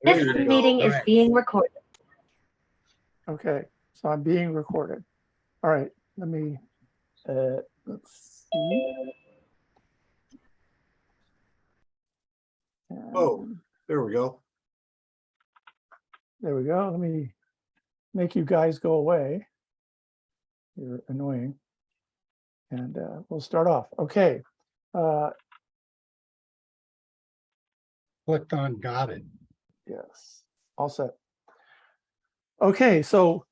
This meeting is being recorded. Okay, so I'm being recorded. All right, let me, let's see. Oh, there we go. There we go. Let me make you guys go away. You're annoying. And we'll start off. Okay. Clicked on got it. Yes, all set. Okay, so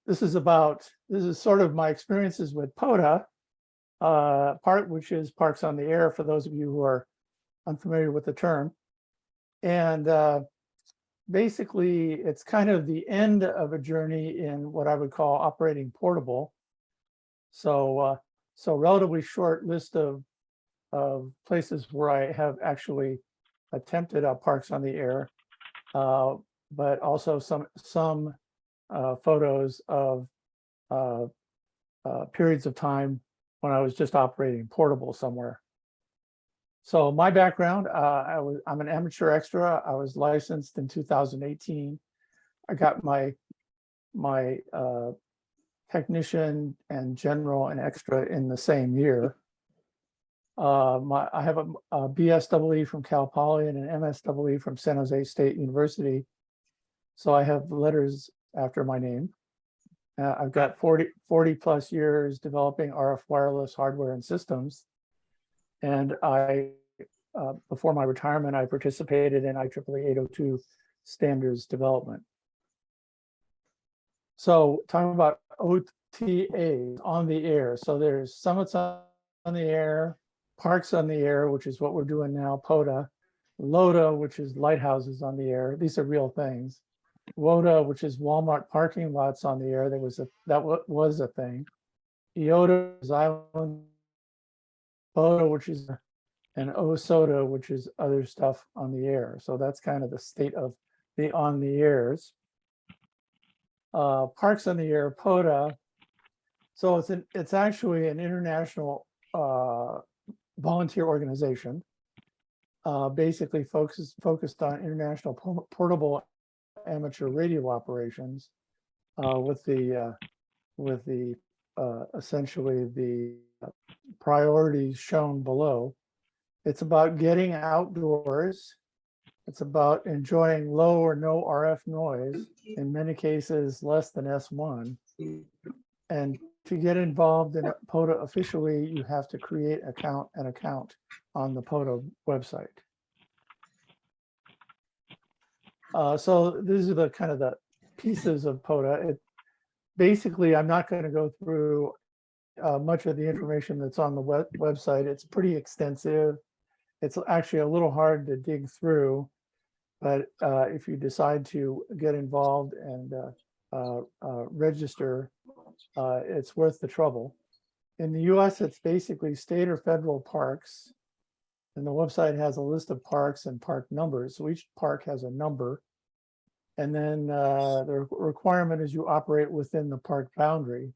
this is sort of my experiences with POTA, which is Parks on the Air, for those of you who are unfamiliar with the term. And basically, it's kind of the end of a journey in what I would call operating portable. So relatively short list of places where I have actually attempted Parks on the Air, but also some photos of periods of time when I was just operating portable somewhere. So my background, I'm an amateur extra. I was licensed in 2018. I got my technician and general and extra in the same year. I have a BSEE from Cal Poly and an MSEE from San Jose State University. So I have letters after my name. I've got 40 plus years developing RF wireless hardware and systems. And before my retirement, I participated in IEEE 802 standards development. So talking about OTAs on the air. So there's summits on the air, parks on the air, which is what we're doing now, POTA, LOTA, which is lighthouses on the air. These are real things. WOTA, which is Walmart parking lots on the air. That was a thing. IOTA is island. POTA, which is, and OSOTA, which is other stuff on the air. So that's kind of the state of the on the airs. Parks on the Air, POTA. So it's actually an international volunteer organization, basically focused on international portable amateur radio operations, with the essentially the priorities shown below. It's about getting outdoors. It's about enjoying low or no RF noise, in many cases less than S1. And to get involved in POTA officially, you have to create an account on the POTA website. So these are the kind of the pieces of POTA. Basically, I'm not going to go through much of the information that's on the website. It's pretty extensive. It's actually a little hard to dig through, but if you decide to get involved and register, it's worth the trouble. In the US, it's basically state or federal parks, and the website has a list of parks and park numbers. So each park has a number, and then the requirement is you operate within the park boundary,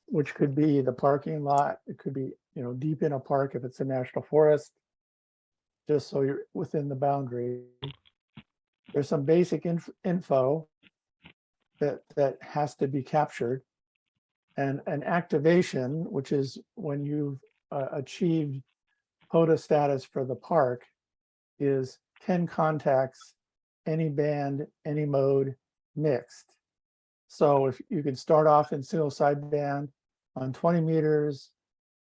which could be the parking lot. It could be, deep in a park if it's a national forest, just so you're within the boundary. There's some basic info that has to be captured, and an activation, which is when you've achieved POTA status for the park, is 10 contacts, any band, any mode, mixed. So if you can start off in single sideband on 20 meters,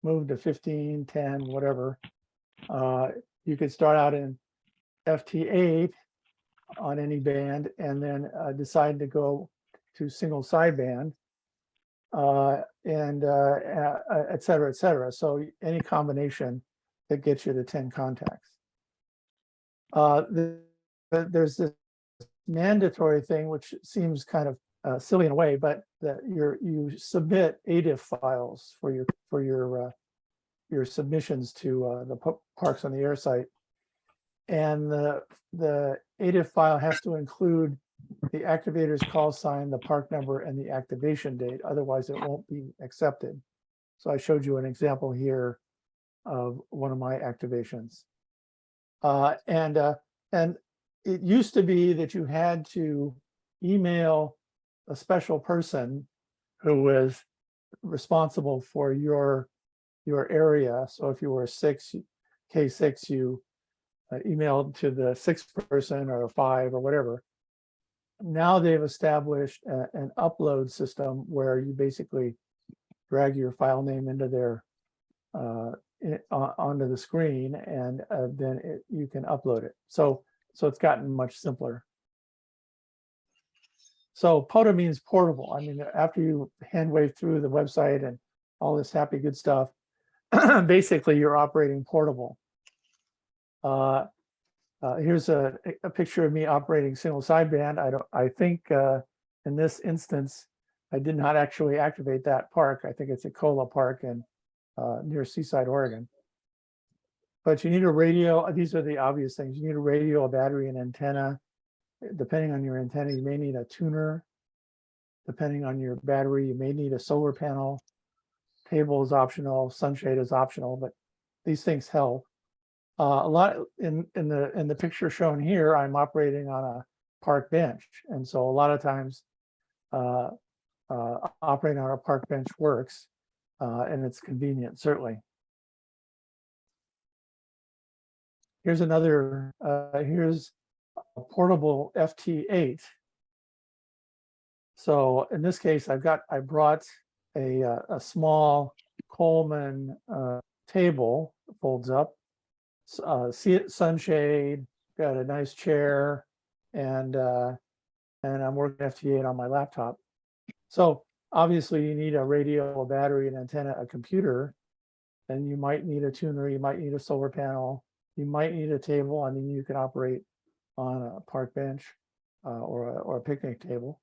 move to 15, 10, whatever. You could start out in FT8 on any band, and then decide to go to single sideband, and et cetera, et cetera. So any combination that gets you to 10 contacts. There's this mandatory thing, which seems kind of silly in a way, but that you submit ADIF files for your submissions to the Parks on the Air site, and the ADIF file has to include the activator's call sign, the park number, and the activation date. Otherwise, it won't be accepted. So I showed you an example here of one of my activations, and it used to be that you had to email a special person who was responsible for your area. So if you were K6, you emailed to the 6th person or 5 or whatever. Now they've established an upload system where you basically drag your file name into their onto the screen, and then you can upload it. So it's gotten much simpler. So POTA means portable. I mean, after you hand wave through the website and all this happy good stuff, basically you're operating portable. Here's a picture of me operating single sideband. I think in this instance, I did not actually activate that park. I think it's at Cola Park in near Seaside, Oregon. But you need a radio. These are the obvious things. You need a radio, a battery, an antenna. Depending on your antenna, you may need a tuner. Depending on your battery, you may need a solar panel. Table is optional, sunshade is optional, but these things help. A lot in the picture shown here, I'm operating on a park bench, and so a lot of times operating on a park bench works, and it's convenient, certainly. Here's another. Here's a portable FT8. So in this case, I brought a small Coleman table, folds up, sunshade, got a nice chair, and I'm working FT8 on my laptop. So obviously you need a radio, a battery, an antenna, a computer, and you might need a tuner, you might need a solar panel, you might need a table. I mean, you can operate on a park bench or a picnic table.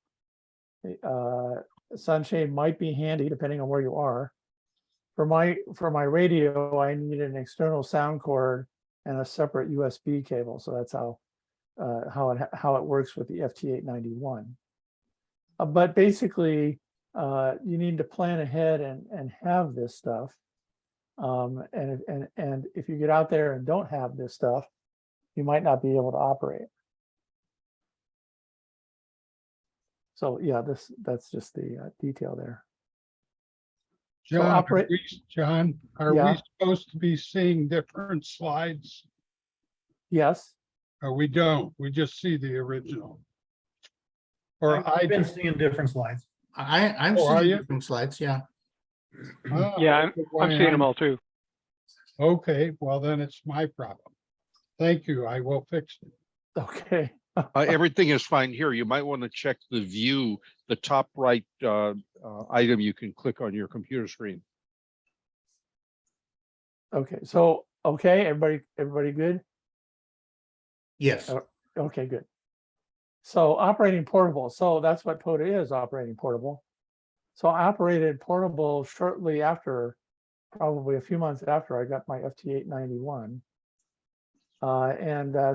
Sunshade might be handy depending on where you are. For my radio, I need an external sound cord and a separate USB cable. So that's how it works with the FT891. But basically, you need to plan ahead and have this stuff. And if you get out there and don't have this stuff, you might not be able to operate. So yeah, that's just the detail there. John, So are Yeah. we supposed to be seeing different slides? Yes. Or we don't, we just see the original? Or I've been seeing different slides. I'm Oh, are seeing you? different slides, yeah. Ah, Yeah, that's I'm why seeing them all too. Okay, well then it's my problem. Thank you, I will fix it. Okay. Everything is fine here. You might want to check the view, the top right item you can click on your computer screen. Okay. So okay, everybody good? Yes. Okay, good. So operating portable. So that's what POTA is, operating portable. So I operated portable shortly after, probably a few months after I got my FT891.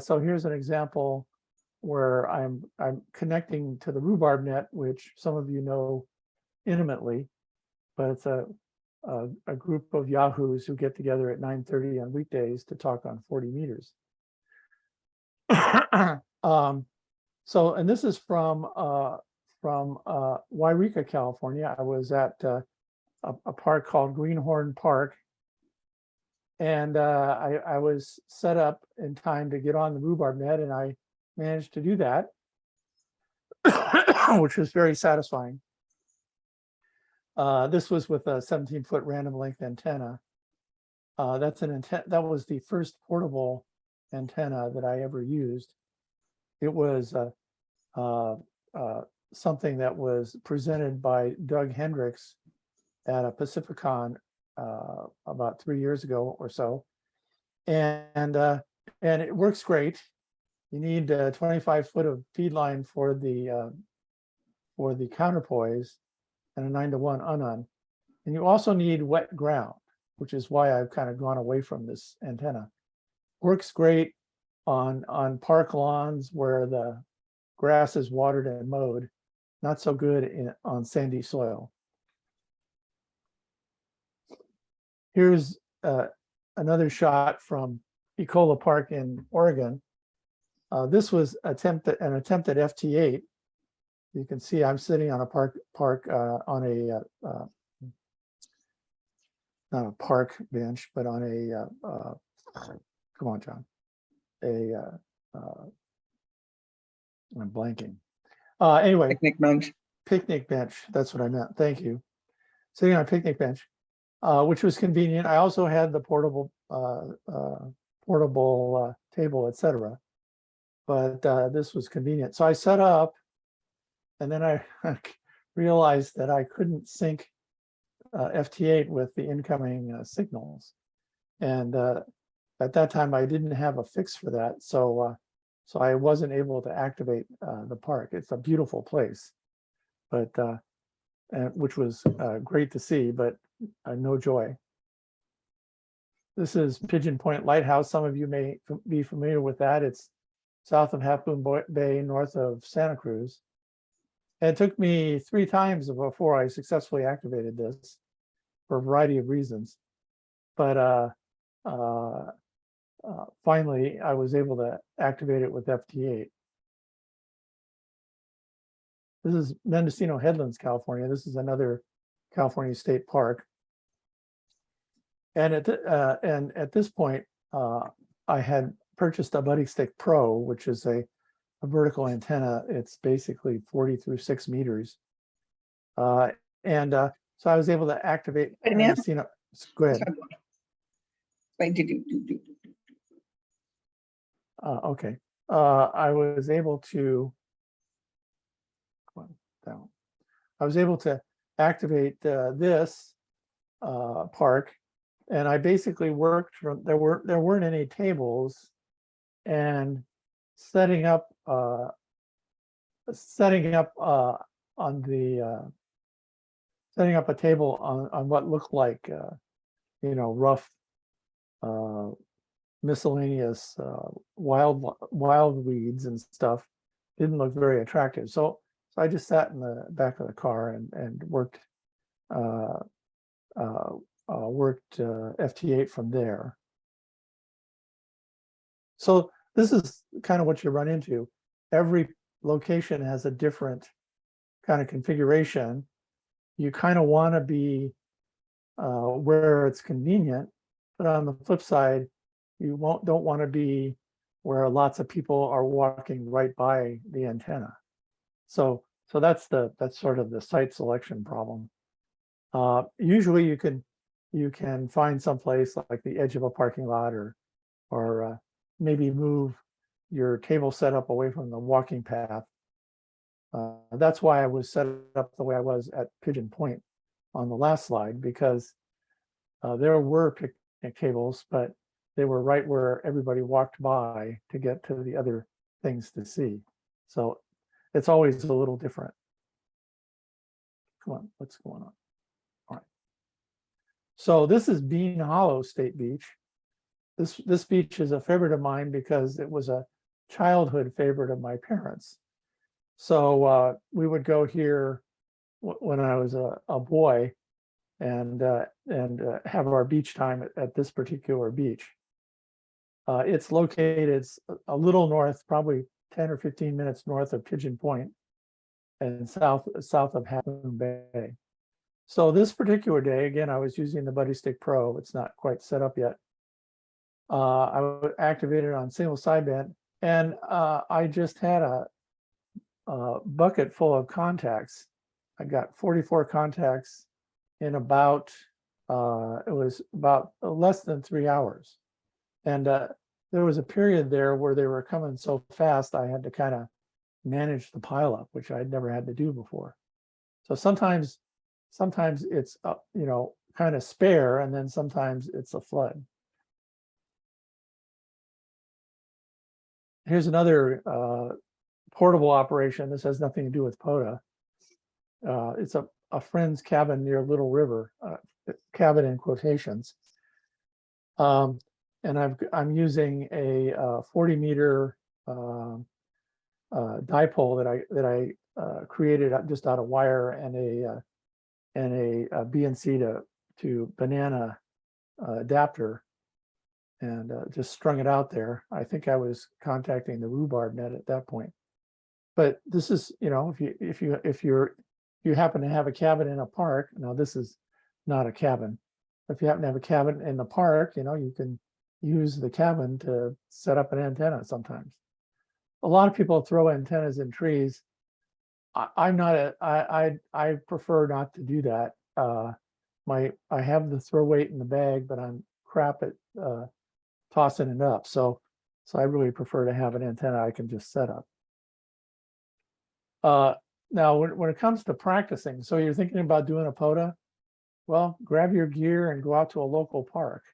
So here's an example where I'm connecting to the rhubarb net, which some of you know intimately, but it's a group of yahoos who get together at 9:30 on weekdays to talk on 40 meters. So, and this is from Wairika, California. I was at a park called Greenhorn Park, and I was set up in time to get on the rhubarb net, and I managed to do that, which was very satisfying. This was with a 17-foot random length antenna. That's an antenna. That was the first portable antenna that I ever used. It was something that was presented by Doug Hendricks at a Pacificon about 3 years ago or so, and it works great. You need 25 foot of feed line for the counterpoise and a 9-to-1 unon, and you also need wet ground, which is why I've kind of gone away from this antenna. Works great on park lawns where the grass is watered and mowed. Not so good on sandy soil. Here's another shot from Ecola Park in Oregon. This was an attempt at FT8. You can see I'm sitting on a on a not a park bench, but on a come on, John. I'm blanking. Anyway, Picnic bench. picnic bench. That's what I meant. Thank you. Sitting on a picnic bench, which was convenient. I also had the portable table, etc. But this was convenient. So I set up, and then I realized that I couldn't sync FT8 with the incoming signals. And at that time, I didn't have a fix for that. So I wasn't able to activate the park. It's a beautiful place, but which was great to see, but no joy. This is Pigeon Point Lighthouse. Some of you may be familiar with that. It's south of Half Moon Bay, north of Santa Cruz. And it took me 3 times before I successfully activated this for a variety of reasons. But finally, I was able to activate it with FT8. This is Mendocino Headlands, California. This is another California state park. And at this point, I had purchased a Buddy Stick Pro, which is a vertical antenna. It's basically 40 through 6 meters. So I was able to activate Mendocino. Go ahead. Wait, Okay. I was able to down. I was able to activate this park, and I basically worked from there weren't any tables, and setting up on the setting up a table on what looked like rough miscellaneous wild weeds and stuff didn't look very attractive. So I just sat in the back of the car and worked FT8 from there. So this is kind of what you run into. Every location has a different kind of configuration. You kind of want to be where it's convenient, but on the flip side, you don't want to be where lots of people are walking right by the antenna. So that's sort of the site selection problem. Usually you can find someplace like the edge of a parking lot or maybe move your table setup away from the walking path. That's why I was set up the way I was at Pigeon Point on the last slide, because there were picnic tables, but they were right where everybody walked by to get to the other things to see. So it's always a little different. Come on, what's going on? All right. So this is Bean Hollow State Beach. This beach is a favorite of mine because it was a childhood favorite of my parents. So we would go here when I was a boy and have our beach time at this particular beach. It's located a little north, probably 10 or 15 minutes north of Pigeon Point and south of Half Moon Bay. So this particular day, again, I was using the Buddy Stick Pro. It's not quite set up yet. I activated on single sideband, and I just had a bucket full of contacts. I got 44 contacts in about, it was about less than 3 hours. And there was a period there where they were coming so fast, I had to kind of manage the pileup, which I'd never had to do before. So sometimes it's, kind of spare, and then sometimes it's a flood. Here's another portable operation. This has nothing to do with POTA. It's a friend's cabin near Little River, cabin in quotations. And I'm using a 40-meter dipole that I created just out of wire and a BNC to banana adapter. and just strung it out there. I think I was contacting the rhubarb net at that point. But this is, you know, if you happen to have a cabin in a park, now this is not a cabin. If you happen to have a cabin in the park, you know, you can use the cabin to set up an antenna sometimes. A lot of people throw antennas in trees. I prefer not to do that. I have the throw weight in the bag, but I'm crap at tossing it up. So I really prefer to have an antenna I can just set up. Now, when it comes to practicing, so you're thinking about doing a POTA, well, grab your gear and go out to a local park.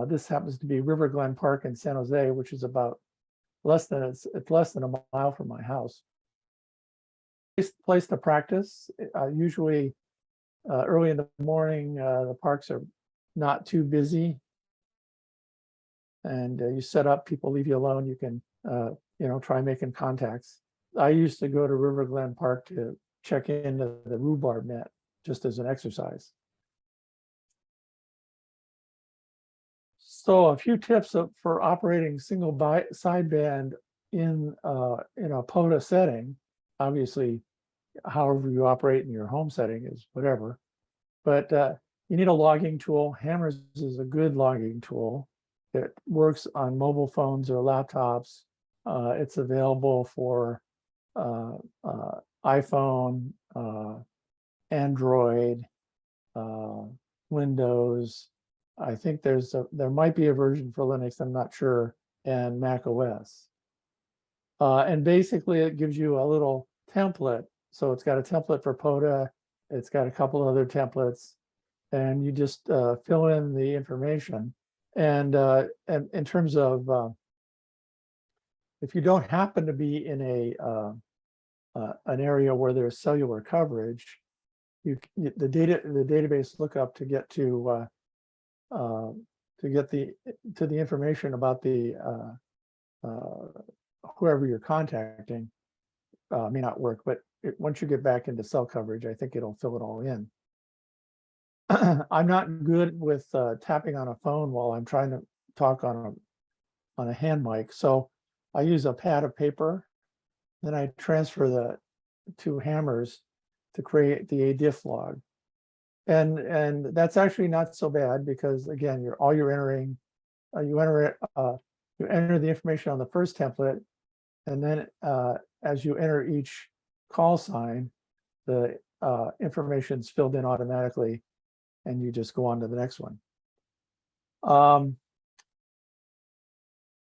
This happens to be Glen Park in San Jose, which is about it's less than a mile from my house. Place to practice, usually early in the morning. The parks are not too busy, and you set up, people leave you alone. You can you know, try making contacts. I used to go to Glen Park to check into the rhubarb net just as an exercise. So a few tips for operating single sideband in a POTA setting. Obviously, however you operate in your home setting is whatever, but you need a logging tool. Hammers is a good logging tool. It works on mobile phones or laptops. It's available for iPhone, Android, Windows. I think there might be a version for Linux, I'm not sure, and Mac OS. And basically it gives you a little template. So it's got a template for POTA. It's got a couple other templates, and you just fill in the information. And in terms of if you don't happen to be in an area where there's cellular coverage, the database lookup to get to the information about the whoever you're contacting may not work, but once you get back into cell coverage, I think it'll fill it all in. I'm not good with tapping on a phone while I'm trying to talk on a hand mic, so I use a pad of paper, then I transfer the two hammers to create the ADIF log. And that's actually not so bad, because again, you're entering, you enter the information on the first template, and then as you enter each call sign, the information's filled in automatically, and you just go on to the next one.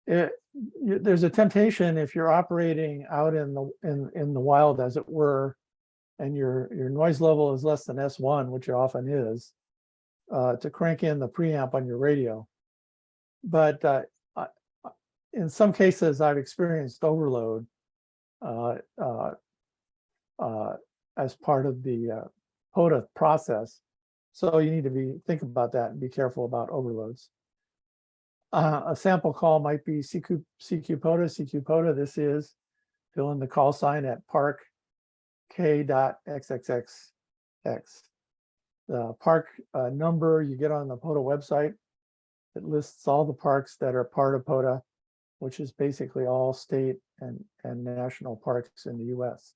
There's a temptation, if you're operating out in the wild, as it were, and your noise level is less than S1, which it often is, to crank in the preamp on your radio. But in some cases, I've experienced overload as part of the POTA process. So you need to think about that and be careful about overloads. A sample call might be CQ POTA. This is fill in the call sign at park k.xxxx. The park number you get on the POTA website. It lists all the parks that are part of POTA, which is basically all state and national parks in the US.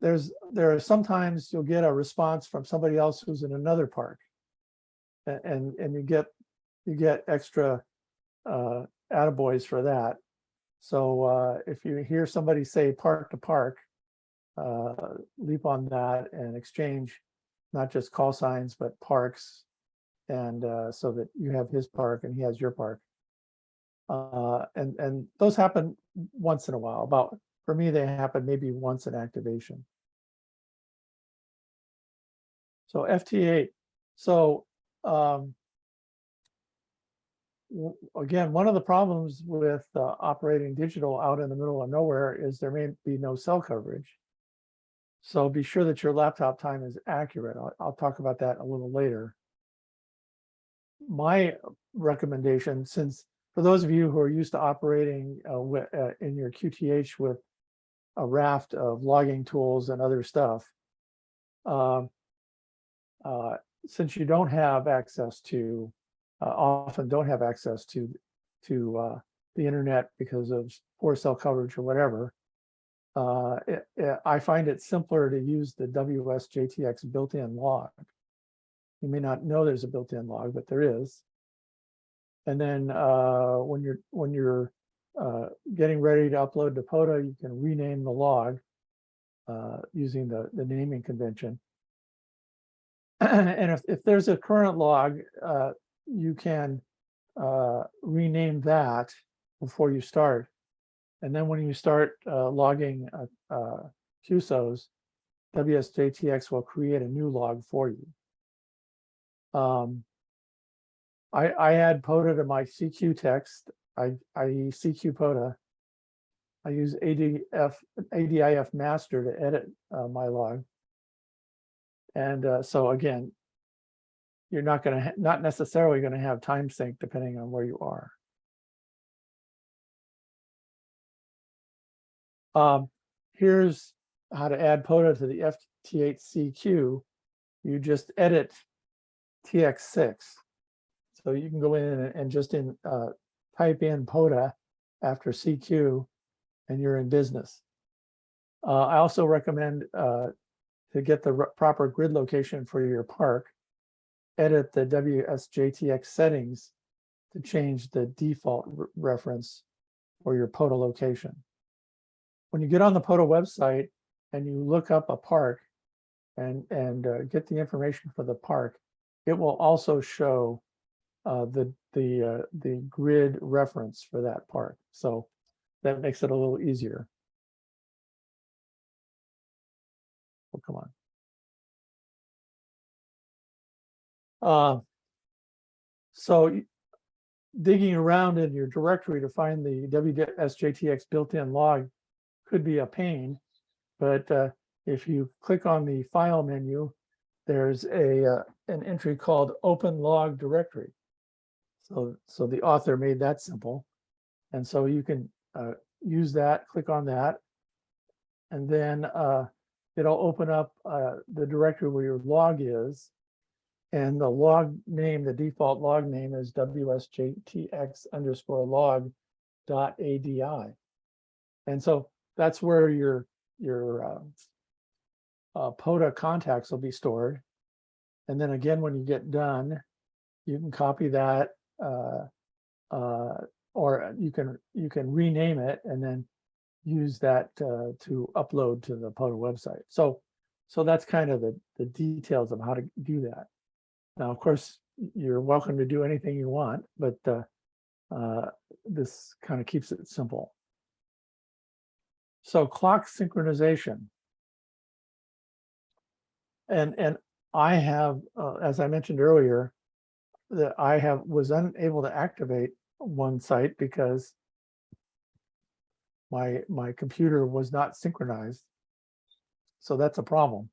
There are sometimes you'll get a response from somebody else who's in another park, and you get extra attaboys for that. So if you hear somebody say park to park, leap on that and exchange not just call signs but parks, and so that you have his park and he has your park. And those happen once in a while. For me, they happen maybe once in activation. So FT8. So again, one of the problems with operating digital out in the middle of nowhere is there may be no cell coverage. So be sure that your laptop time is accurate. I'll talk about that a little later. My recommendation, since for those of you who are used to operating in your QTH with a raft of logging tools and other stuff, since you don't have access to often don't have access to the internet because of poor cell coverage or whatever. I find it simpler to use the WSJT-X built-in log. You may not know there's a built-in log, but there is. And then when you're getting ready to upload to POTA, you can rename the log using the naming convention. And if there's a current log, you can rename that before you start. And then when you start logging QSOs, WSJT-X will create a new log for you. I add POTA to my CQ text. I CQ POTA. I use ADIF master to edit my log. And so again, you're not necessarily going to have time sync depending on where you are. Here's how to add POTA to the FT8 CQ. You just edit TX6. So you can go in and just type in POTA after CQ and you're in business. I also recommend to get the proper grid location for your park, edit the WSJT-X settings to change the default reference for your POTA location. When you get on the POTA website and you look up a park and get the information for the park, it will also show the grid reference for that park. So that makes it a little easier. Oh, come on. So digging around in your directory to find the WSJT-X built-in log could be a pain, but if you click on the file menu, there's an entry called Open Log Directory. So the author made that simple, and so you can use that. Click on that, and then it'll open up the directory where your log is, and the log name, the default log name is WSJTX_log.ADI, and so that's where your POTA contacts will be stored. And then again, when you get done, you can copy that, or you can rename it and then use that to upload to the POTA website. So that's kind of the details of how to do that. Now, of course, you're welcome to do anything you want, but this kind of keeps it simple. So clock synchronization. And I have, as I mentioned earlier, that I was unable to activate one site because my computer was not synchronized. So that's a problem.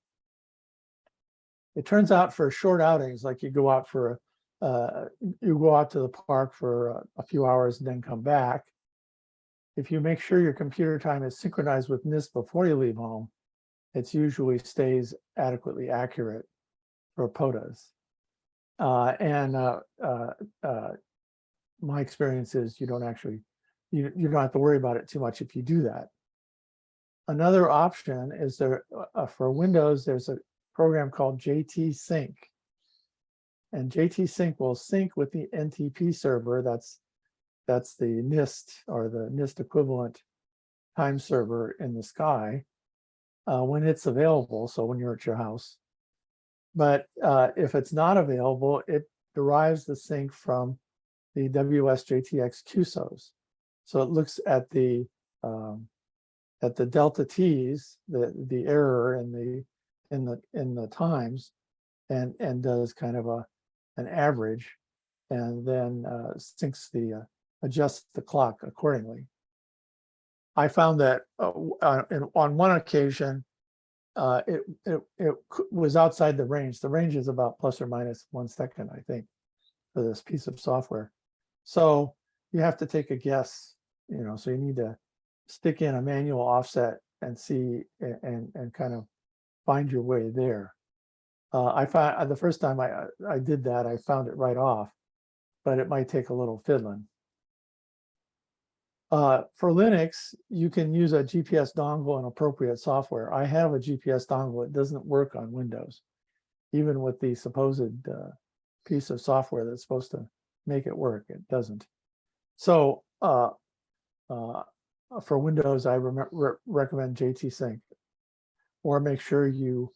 It turns out for short outings, like you go out to the park for a few hours and then come back. If you make sure your computer time is synchronized with NIST before you leave home, it usually stays adequately accurate for POTAs. My experience is you don't have to worry about it too much if you do that. Another option is for Windows, there's a program called JT-Sync. And JT-Sync will sync with the NTP server. That's the NIST or the NIST equivalent time server in the sky when it's available, so when you're at your house. But if it's not available, it derives the sync from the WSJT-X QSOs. So it looks at the delta T's, the error in the times, and does kind of an average, and then adjusts the clock accordingly. I found that on one occasion, it was outside the range. The range is about plus or minus 1 second, I think, for this piece of software. So you have to take a guess, so you need to stick in a manual offset and see and kind of find your way there. I found the first time I did that, I found it right off. but it might take a little fiddling. For Linux, you can use a GPS dongle and appropriate software. I have a GPS dongle. It doesn't work on Windows, even with the supposed piece of software that's supposed to make it work. It doesn't. So for Windows, I recommend JT Sync, or make sure you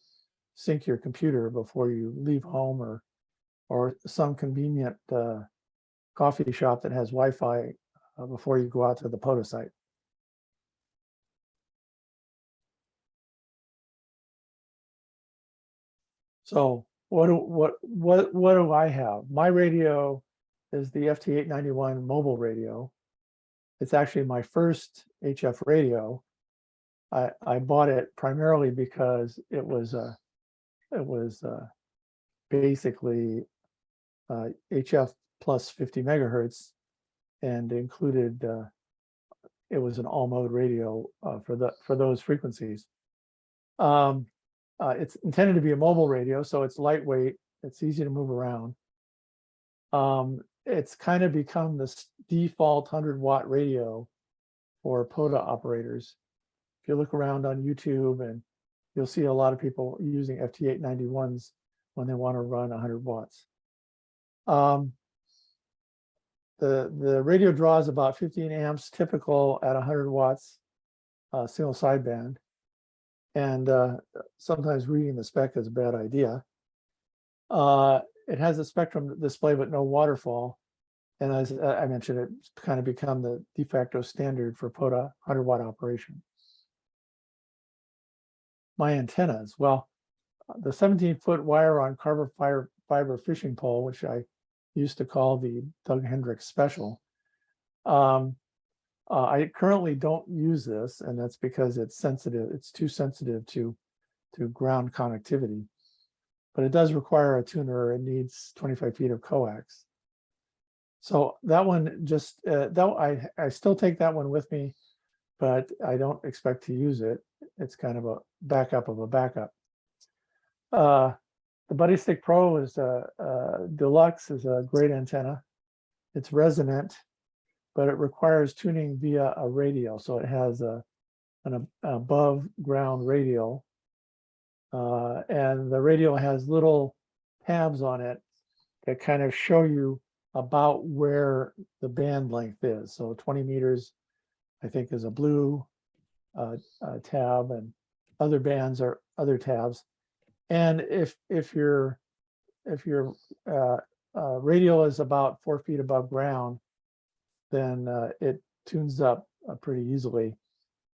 sync your computer before you leave home, or some convenient coffee shop that has Wi-Fi before you go out to the POTA site. So what do I have? My radio is the FT891 mobile radio. It's actually my first HF radio. I bought it primarily because it was basically HF plus 50 megahertz, and included it was an all mode radio for those frequencies. It's intended to be a mobile radio, so it's lightweight, it's easy to move around. It's kind of become the default 100-watt radio for POTA operators. If you look around on YouTube, and you'll see a lot of people using FT891s when they want to run 100 watts. The radio draws about 15 amps, typical at 100 watts, single sideband. And sometimes reading the spec is a bad idea. It has a spectrum display, but no waterfall. And as I mentioned, it's kind of become the de facto standard for POTA 100-watt operation. My antennas, well, the 17-foot wire on carbon fiber fishing pole, which I used to call the Doug Hendricks Special. I currently don't use this, and that's because it's sensitive. It's too sensitive to ground connectivity. But it does require a tuner. It needs 25 feet of coax. So that one just, I still take that one with me, but I don't expect to use it. It's kind of a backup of a backup. The Buddy Stick Pro is Deluxe, is a great antenna. It's resonant, but it requires tuning via a radial. So it has an above ground radial. And the radial has little tabs on it that kind of show you about where the band length is. So 20 meters, I think, is a blue tab, and other bands are other tabs. And if your radial is about 4 feet above ground, then it tunes up pretty easily.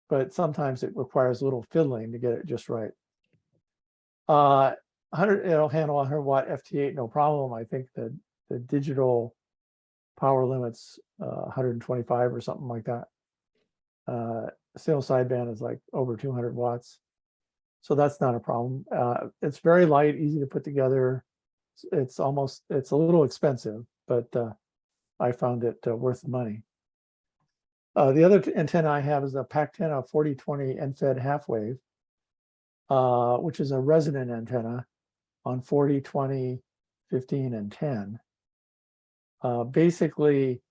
But sometimes it requires a little fiddling to get it just right. It'll handle 100-watt FT8 no problem. I think the digital power limit's 125 or something like that. Single sideband is like over 200 watts. So that's not a problem. It's very light, easy to put together. It's a little expensive, but I found it worth the money. The other antenna I have is a PAC-10 4020 NFED half wave, which is a resonant antenna on 40, 20, 15, and 10. Basically,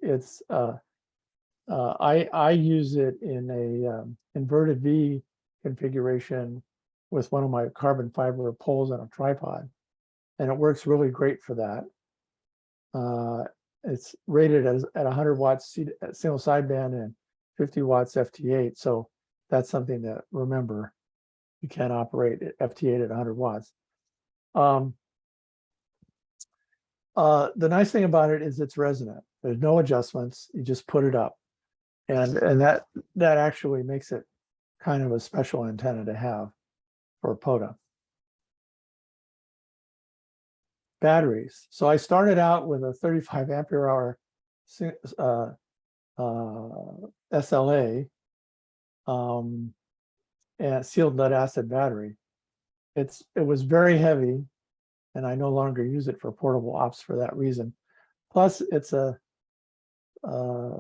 it's I use it in a inverted V configuration with one of my carbon fiber poles on a tripod, and it works really great for that. It's rated at 100 watts single sideband and 50 watts FT8, so that's something to remember. You can't operate FT8 at 100 watts. The nice thing about it is it's resonant. There's no adjustments. You just put it up, and that actually makes it kind of a special antenna to have for POTA. Batteries. So I started out with a 35 ampere hour SLA and sealed lead acid battery. It was very heavy, and I no longer use it for portable ops for that reason. Plus, it's a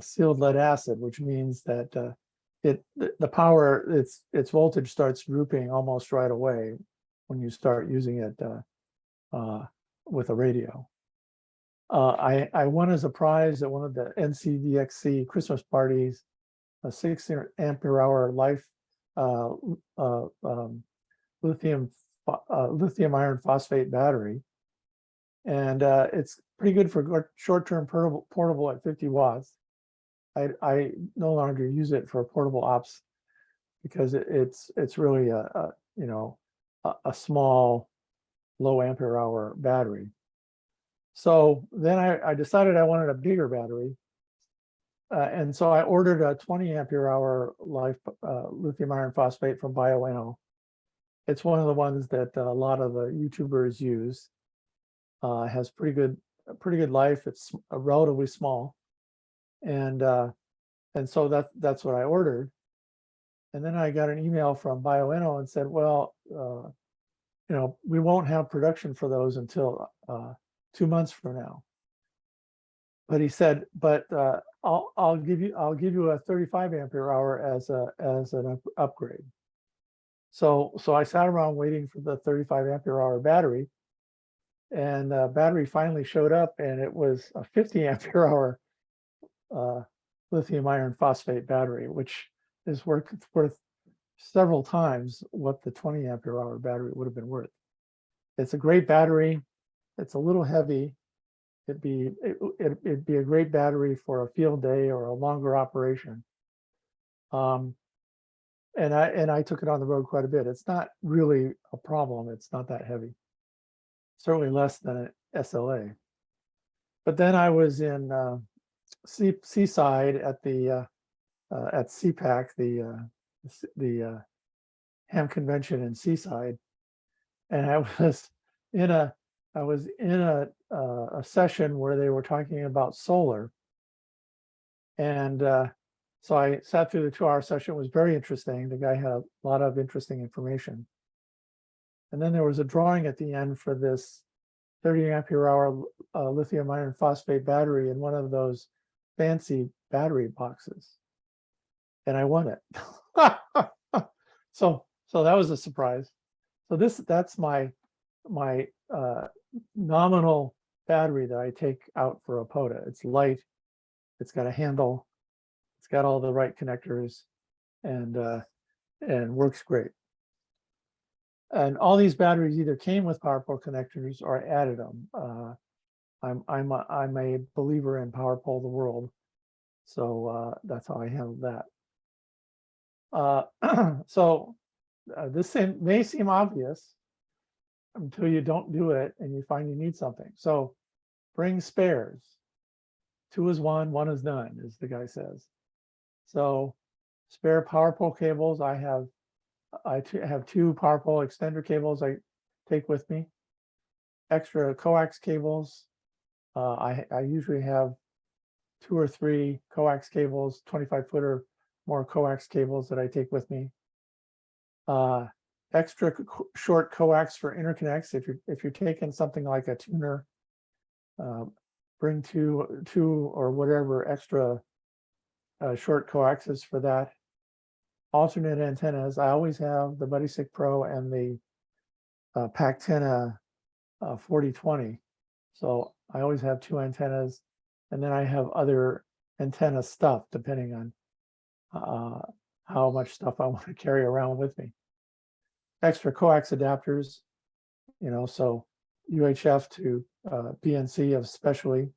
sealed lead acid, which means that the power, its voltage starts drooping almost right away when you start using it with a radio. I won as a prize at one of the NCDXC Christmas parties, a 600 ampere hour life lithium iron phosphate battery. And it's pretty good for short-term portable at 50 watts. I no longer use it for portable ops because it's really a small low ampere hour battery. So then I decided I wanted a bigger battery. And so I ordered a 20 ampere hour life lithium iron phosphate from Bioenno. It's one of the ones that a lot of the YouTubers use. Has pretty good life. It's relatively small, and so that's what I ordered. And then I got an email from Bioenno and said, well, we won't have production for those until 2 months from now. But he said, but I'll give you a 35 ampere hour as an upgrade. So I sat around waiting for the 35 ampere hour battery. And battery finally showed up, and it was a 50 ampere hour lithium iron phosphate battery, which is worth several times what the 20 ampere hour battery would have been worth. It's a great battery. It's a little heavy. It'd be a great battery for a field day or a longer operation. And I took it on the road quite a bit. It's not really a problem. It's not that heavy. Certainly less than an SLA. But then I was in Seaside at the at CPAC, the ham convention in Seaside, and I was in a session where they were talking about solar, and so I sat through the 2-hour session. It was very interesting. The guy had a lot of interesting information. And then there was a drawing at the end for this 30 ampere hour lithium iron phosphate battery in one of those fancy battery boxes. And I won it. So that was a surprise. So that's my nominal battery that I take out for a POTA. It's light, it's got a handle, it's got all the right connectors, and works great. And all these batteries either came with PowerPole connectors or I added them. I'm a believer in PowerPole the world, so that's how I handled that. This may seem obvious until you don't do it and you find you need something. So bring spares. 2 is 1, 1 is none, as the guy says. So spare PowerPole cables. I have 2 PowerPole extender cables I take with me. Extra coax cables. I usually have 2 or 3 coax cables, 25-foot or more coax cables that I take with me. Extra short coax for interconnects. If you're taking something like a tuner, bring two or whatever extra short coaxes for that. Alternate antennas. I always have the BuddySick Pro and the Pactena 4020. So I always have 2 antennas, and then I have other antenna stuff depending on how much stuff I want to carry around with me. Extra coax adapters, so UHF to PNC especially.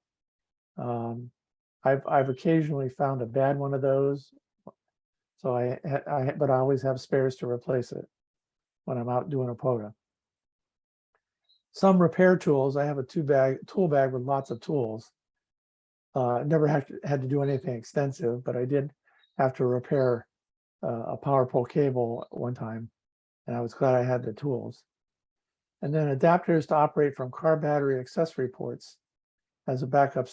I've occasionally found a bad one of those, so but I always have spares to replace it when I'm out doing a POTA. Some repair tools. I have a tool bag with lots of tools. Never had to do anything extensive, but I did have to repair a power pole cable one time, and I was glad I had the tools. And then adapters to operate from car battery accessory ports as a backup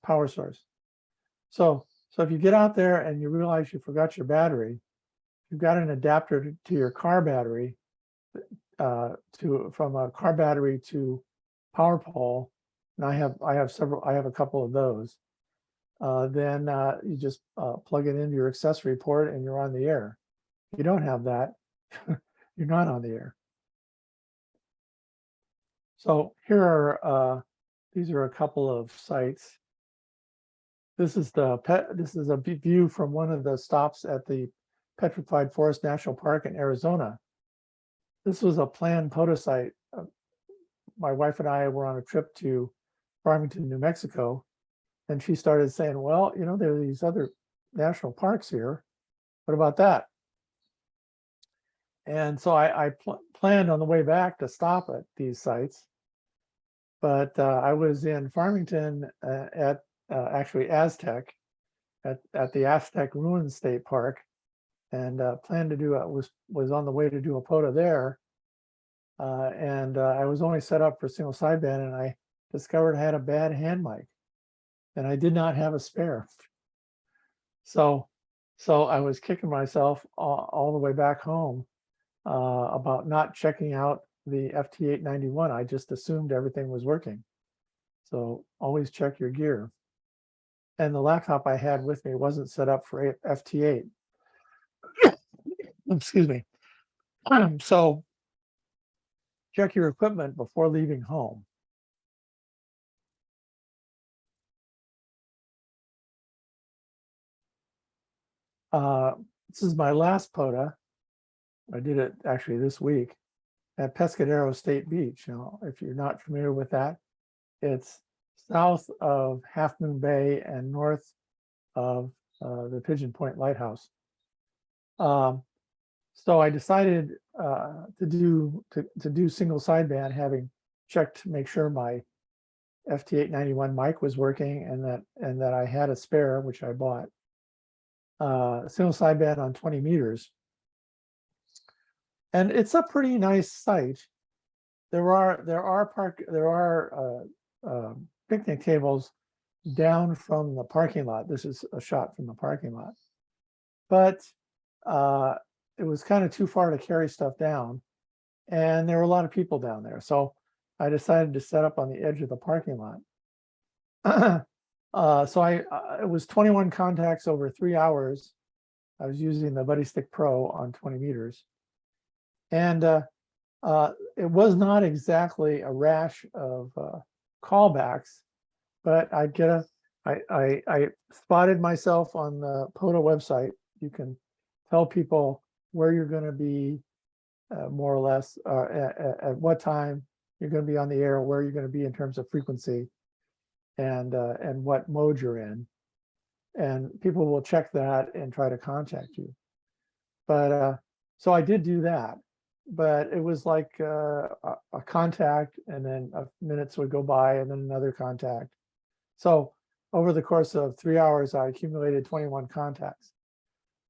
power source. So if you get out there and you realize you forgot your battery, you've got an adapter to your car battery, from a car battery to power pole, and I have a couple of those. Then you just plug it into your accessory port and you're on the air. If you don't have that, you're not on the air. So here are These are a couple of sites. This is a view from one of the stops at the Petrified Forest National Park in Arizona. This was a planned POTA site. My wife and I were on a trip to Farmington, New Mexico, and she started saying, well, you know, there are these other national parks here. What about that? And so I planned on the way back to stop at these sites. But I was in Farmington at actually Aztec, at the Aztec Ruins State Park, and planned to do was on the way to do a POTA there. And I was only set up for single sideband, and I discovered I had a bad hand mic, and I did not have a spare. So I was kicking myself all the way back home about not checking out the FT8 91. I just assumed everything was working. So always check your gear. And the laptop I had with me wasn't set up for FT8. Excuse me. So check your equipment before leaving home. This is my last POTA. I did it actually this week at Pescadero State Beach. Now, if you're not familiar with that, it's south of Half Moon Bay and north of the Pigeon Point Lighthouse. So I decided to do single sideband, having checked to make sure my FT891 mic was working and that I had a spare, which I bought. Single sideband on 20 meters. And it's a pretty nice site. There are picnic tables down from the parking lot. This is a shot from the parking lot. But it was kind of too far to carry stuff down, and there were a lot of people down there. So I decided to set up on the edge of the parking lot. So it was 21 contacts over 3 hours. I was using the Buddy Stick Pro on 20 meters. And it was not exactly a rash of callbacks, but I spotted myself on the POTA website. You can tell people where you're going to be, more or less, at what time you're going to be on the air, where you're going to be in terms of frequency, and what mode you're in. And people will check that and try to contact you. But so I did do that, but it was like a contact, and then minutes would go by, and then another contact. So over the course of 3 hours, I accumulated 21 contacts.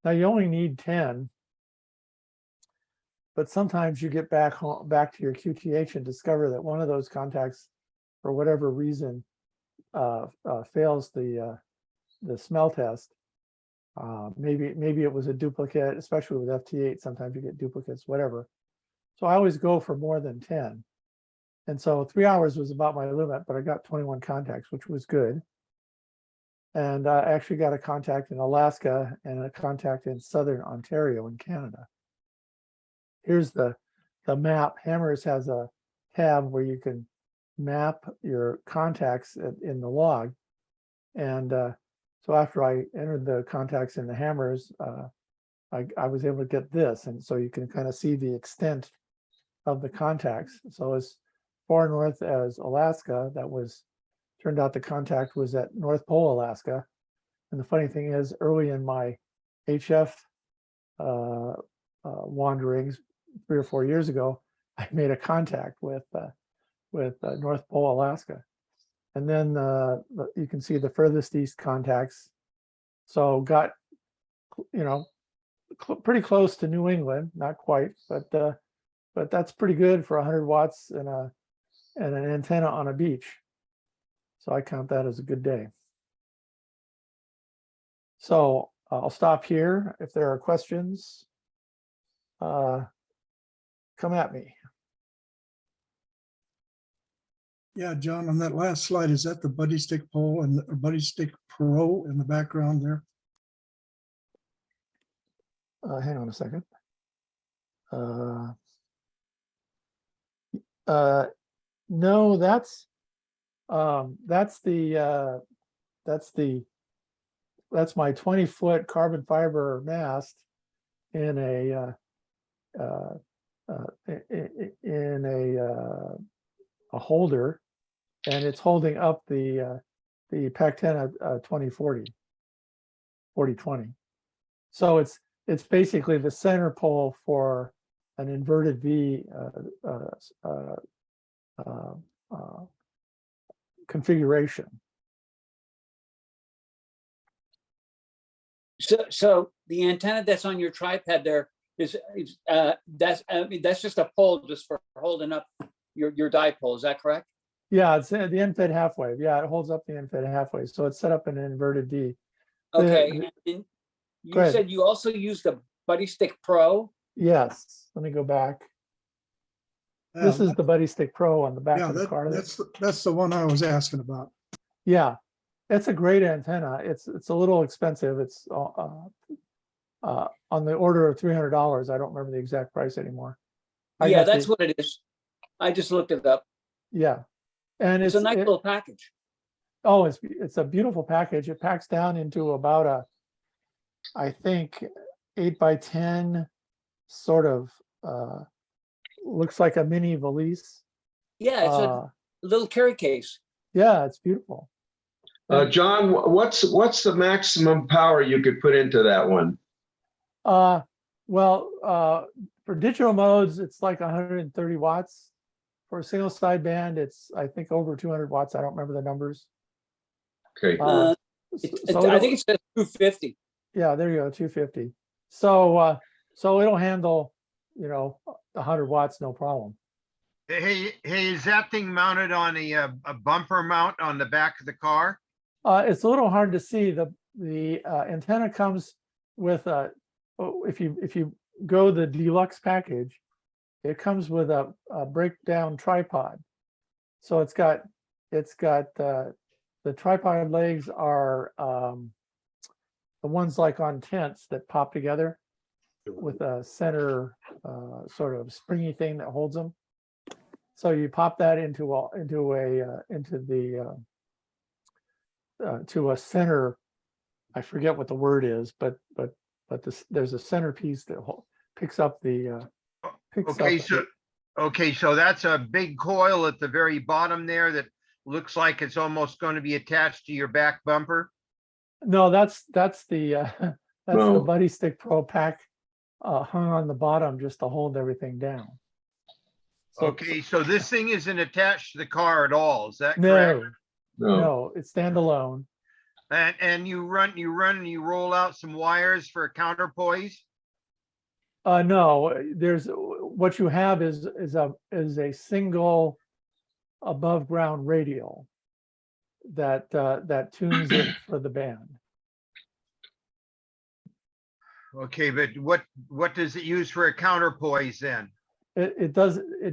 Now you only need 10, but sometimes you get back to your QTH and discover that one of those contacts, for whatever reason, fails the smell test. Maybe it was a duplicate, especially with FT8. Sometimes you get duplicates, whatever. So I always go for more than 10. And so 3 hours was about my limit, but I got 21 contacts, which was good. And I actually got a contact in Alaska and a contact in Southern Ontario in Canada. Here's the map. Hammers has a tab where you can map your contacts in the log. And so after I entered the contacts in the Hammers, I was able to get this. And so you can kind of see the extent of the contacts. So as far north as Alaska, turned out the contact was at North Pole, Alaska. And the funny thing is, early in my HF wanderings 3 or 4 years ago, I made a contact with North Pole, Alaska. And then you can see the furthest east contacts. So got, pretty close to New England, not quite, but that's pretty good for 100 watts and an antenna on a beach. So I count that as a good day. So I'll stop here. If there are questions, come at me. Yeah, John, on that last slide, is that the Buddy Stick Pole and the Buddy Stick Pro in the background there? Hang on a second. No, That's my 20-foot carbon fiber mast in a holder, and it's holding up the PAC-10 2040. So it's basically the center pole for an inverted V configuration. So the antenna that's on your tripod there is that's just a pole just for holding up your dipole. Is that correct? Yeah, it's the end-fed half wave. Yeah, it holds up the end-fed half wave. So it's set up in an inverted V. Okay. The- And you Go ahead. said you also use the Buddy Stick Pro. Yes, let me go back. This Yeah, is the Buddy Stick Pro on the back yeah, of the car. that's the one I was asking about. Yeah, it's a great antenna. It's a little expensive. It's on the order of $300. I don't remember the exact price anymore. I Yeah, got that's the- what it is. I just looked it up. Yeah, and It's a nice little package. oh, it's a beautiful package. It packs down into about I think 8x10, sort of looks like a mini valise. Yeah, it's a little carry case. Yeah, it's beautiful. John, what's the maximum power you could put into that one? Well, for digital modes, it's like 130 watts. For a single sideband, it's I think over 200 watts. I don't remember the numbers. Okay. So I think it says 250. yeah, there you go, 250. So it'll handle 100 watts, no problem. Hey, is that thing mounted on a bumper mount on the back of the car? It's a little hard to see. The antenna comes with if you go the deluxe package, it comes with a breakdown tripod. So it's got the tripod legs are the ones like on tents that pop together with a center sort of springy thing that holds them. So you pop that into a center. I forget what the word is, but there's a centerpiece that picks up the Okay, so that's a big coil at the very bottom there that looks like it's almost going to be attached to your back bumper. No, that's the No. Buddy Stick Pro pack hung on the bottom just to hold everything down. So- Okay, so this thing isn't attached to the car at all, is that correct? No, it's standalone. And you roll out some wires for a counterpoise? No, there's what you have is a single above ground radial that tunes it for the band. Okay, but what does it use for a counterpoise then? It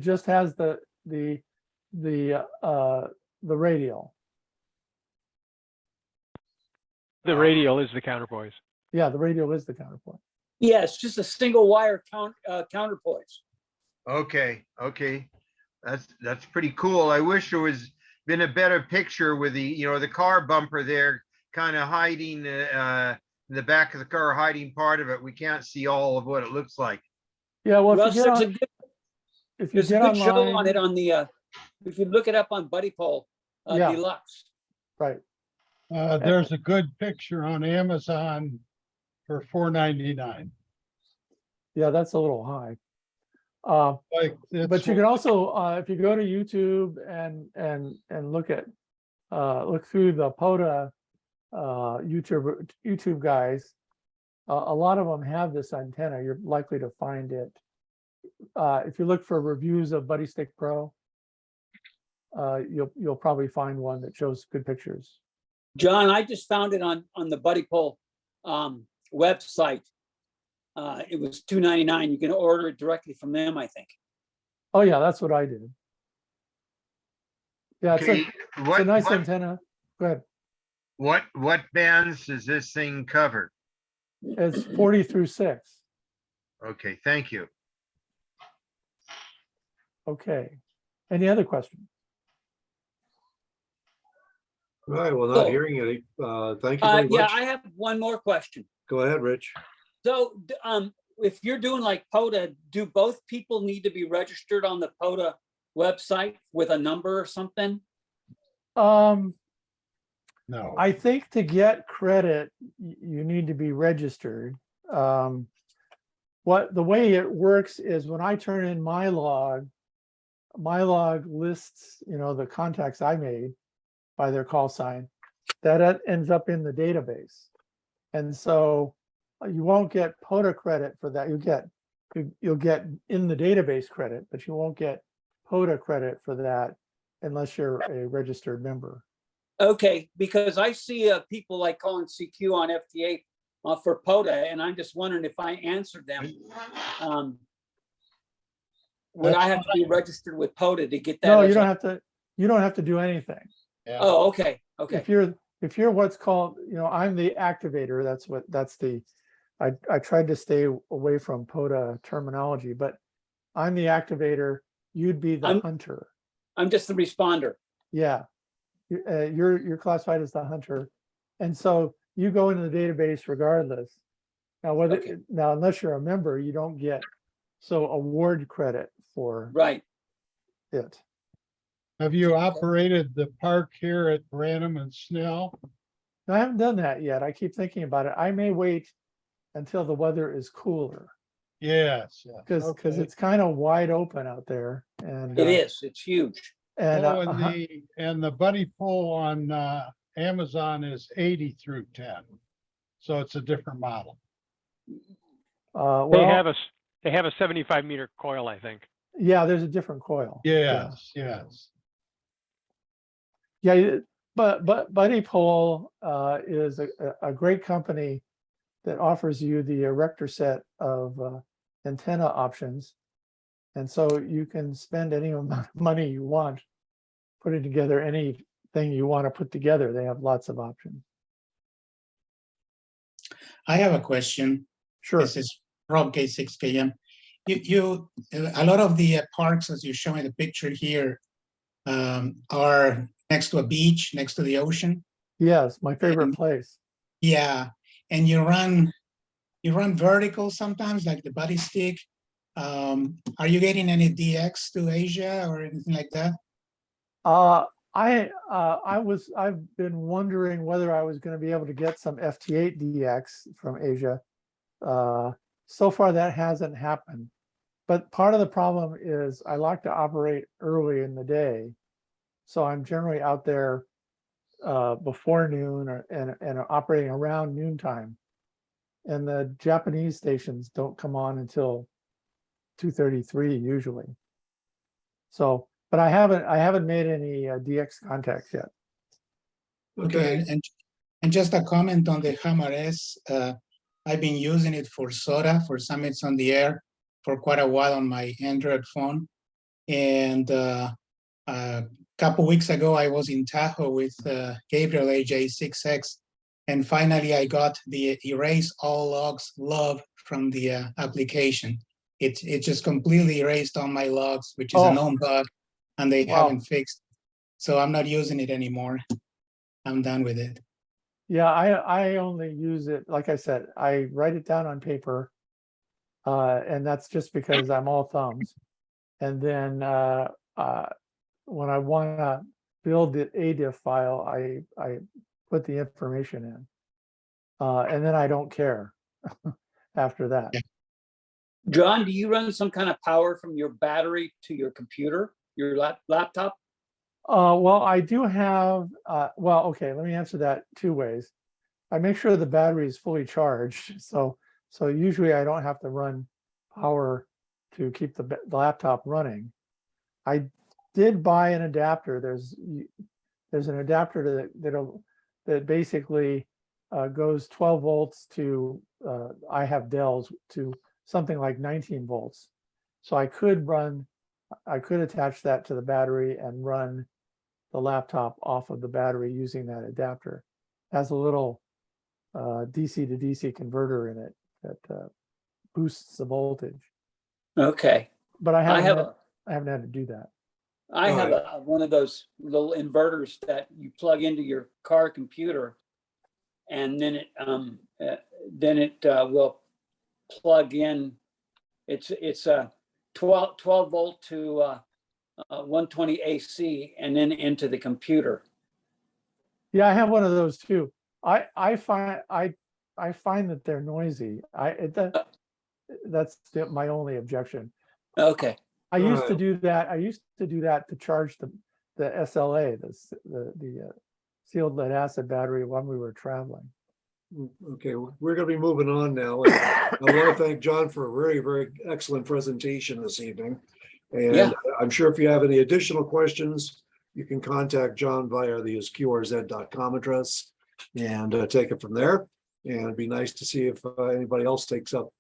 just has the radial. The radial is the counterpoise. Yeah, the radial is the counterpoint. Yeah, it's just a single wire counterpoise. Okay, that's pretty cool. I wish there was been a better picture with the car bumper there kind of hiding in the back of the car, hiding part of it. We can't see all of what it looks like. Yeah, well, Well, if you there's a get good show on online, it on the if you look it up on Buddy Pole Yeah. Deluxe. right? There's a good picture on Amazon for $4.99. Yeah, that's a little high. Like, But you can also, if you go to YouTube and look through the POTA YouTube guys, a lot of them have this antenna. You're likely to find it. If you look for reviews of Buddy Stick Pro, you'll probably find one that shows good pictures. John, I just found it on the Buddy Pole website. It was $2.99. You can order it directly from them, I think. Oh yeah, that's what I did. Yeah, it's Okay, a nice antenna. Go ahead. what bands does this thing cover? It's 40 through 6. Okay, thank you. Okay. Any other questions? Right, well, So- not hearing any. Thank you very Yeah, much. I have one more question. Go ahead, Rich. So, if you're doing like POTA, do both people need to be registered on the POTA website with a number or something? Um, No. I think to get credit, you need to be registered. The way it works is when I turn in my log lists, the contacts I made by their call sign, that ends up in the database. And so you won't get POTA credit for that. You'll get in the database credit, but you won't get POTA credit for that unless you're a registered member. Okay, because I see people like calling CQ on FT8 for POTA, and I'm just wondering if I answered them, would I have to be registered with POTA to get that? No, as you don't a- have to. You don't have to do anything. Yeah. Oh, okay, okay. If you're what's called, I'm the activator. I tried to stay away from POTA terminology, but I'm the activator. You'd be the hunter. I'm just the responder. Yeah, you're classified as the hunter, and so you go into the database regardless. Now, Okay. unless you're a member, you don't get award credit for Right. it. Have you operated the park here at Branham and Snell? No, I haven't done that yet. I keep thinking about it. I may wait until the weather is cooler Yes. because Okay. it's kind of wide open out there, and It is. It's huge. And Oh, and the buddy pole on Amazon is 80 through 10. So it's a different model. well, They have a 75 meter coil, I think. yeah, there's a different coil. Yes. Yeah, but Buddy Pole is a great company that offers you the erector set of antenna options. And so you can spend any amount of money you want putting together anything you want to put together. They have lots of options. I have a question. Sure. This is Rob K6KM. A lot of the parks, as you're showing the picture here, are next to a beach, next to the ocean. Yes, my favorite place. Yeah, and you run vertical sometimes, like the buddy stick. Are you getting any DX to Asia or anything like that? I've been wondering whether I was going to be able to get some FT8 DX from Asia. So far that hasn't happened. But part of the problem is I like to operate early in the day. So I'm generally out there before noon and operating around noontime. And the Japanese stations don't come on until 2:33 usually. So, but I haven't made any DX contacts yet. Okay, and just a comment on the Hammer S. I've been using it for SOTA, for Summits on the Air, for quite a while on my Android phone. And a couple weeks ago, I was in Tahoe with Gabriel AJ6X, and finally I got the erase all logs log from the application. It just completely erased all my logs, which is a known bug, and they haven't fixed. So I'm not using it anymore. I'm done with it. Yeah, I only use it, like I said, I write it down on paper, and that's just because I'm all thumbs. And then when I want to build the ADIF file, I put the information in, and then I don't care after that. John, do you run some kind of power from your battery to your computer, your laptop? Well, I do have, okay, let me answer that two ways. I make sure the battery is fully charged. So usually I don't have to run power to keep the laptop running. I did buy an adapter. There's an adapter that basically goes 12 volts to, I have Dells, to something like 19 volts. So I could attach that to the battery and run the laptop off of the battery using that adapter. It has a little DC to DC converter in it that boosts the voltage. Okay. But I haven't had to do that. I have Alright. one of those little inverters that you plug into your car computer, and then it will plug in. It's a 12 volt to 120 AC, and then into the computer. Yeah, I have one of those too. I find that they're noisy. That's my only objection. Okay. I used to Alright. do that. I used to do that to charge the SLA, the sealed lead acid battery when we were traveling. Okay, we're gonna be moving on now. And I want to thank John for a very, very excellent presentation this evening. And Yeah. I'm sure if you have any additional questions, you can contact John via his qrz.com address and take it from there. And it'd be nice to see if anybody else takes up